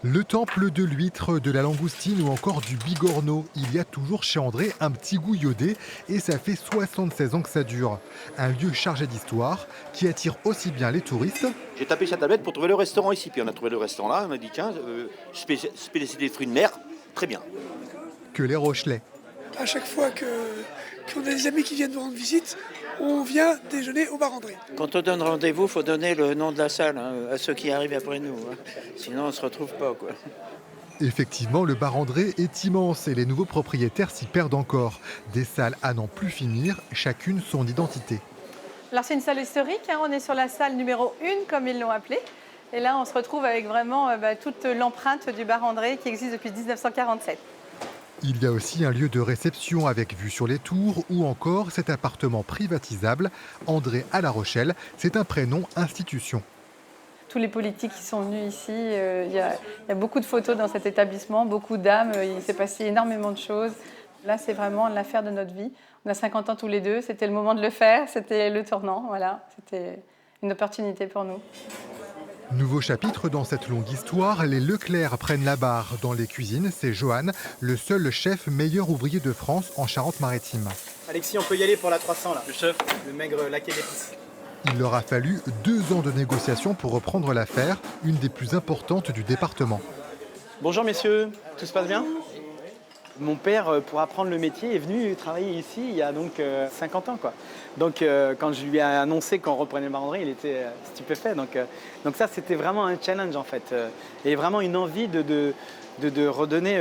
Le temple de l'huître, de la langoustine ou encore du bigorneau. Il y a toujours chez André un petit goût iodé et ça fait 76 ans que ça dure. Un lieu chargé d'histoire qui attire aussi bien les touristes J'ai tapé sa tablette pour trouver le restaurant ici. Puis on a trouvé le restaurant là. On a dit tiens, spécialité de fruits de mer, très bien. que les Rochelais. À chaque fois qu'on a des amis qui viennent nous rendre visite, on vient déjeuner au bar André. Quand on donne rendez-vous, il faut donner le nom de la salle à ceux qui arrivent après nous. Sinon, on ne se retrouve pas, quoi. Effectivement, le bar André est immense et les nouveaux propriétaires s'y perdent encore. Des salles à n'en plus finir, chacune son identité. Alors c'est une salle historique, on est sur la salle numéro 1 comme ils l'ont appelée. Et là on se retrouve avec vraiment toute l'empreinte du bar André qui existe depuis 1947. Il y a aussi un lieu de réception avec vue sur les tours ou encore cet appartement privatisable. André à La Rochelle, c'est un prénom institution. Tous les politiques qui sont venus ici, il y a beaucoup de photos dans cet établissement, beaucoup d'âmes, il s'est passé énormément de choses. Là c'est vraiment l'affaire de notre vie. On a 50 ans tous les deux, c'était le moment de le faire, c'était le tournant, voilà. C'était une opportunité pour nous. Nouveau chapitre dans cette longue histoire, les Leclerc prennent la barre. Dans les cuisines, c'est Johan, le seul chef meilleur ouvrier de France en Charente-Maritime. Alexis, on peut y aller pour la 300 là. Le chef. Le maigre laqué d'épices. Il leur a fallu 2 ans de négociations pour reprendre l'affaire, une des plus importantes du département. Bonjour messieurs, tout se passe bien? Mon père, pour apprendre le métier, est venu travailler ici il y a donc 50 ans, quoi. Donc quand je lui ai annoncé qu'on reprenait le bar André, il était stupéfait. Donc ça, c'était vraiment un challenge en fait. Et vraiment une envie de redonner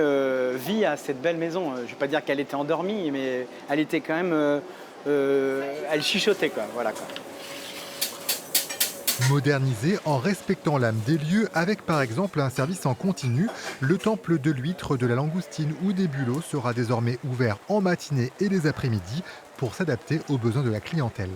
vie à cette belle maison. Je ne vais pas dire qu'elle était endormie, mais elle était quand même... elle chuchotait, quoi. Voilà, quoi. Modernisé en respectant l'âme des lieux avec par exemple un service en continu, le temple de l'huître, de la langoustine ou des bulots sera désormais ouvert en matinée et les après-midi pour s'adapter aux besoins de la clientèle.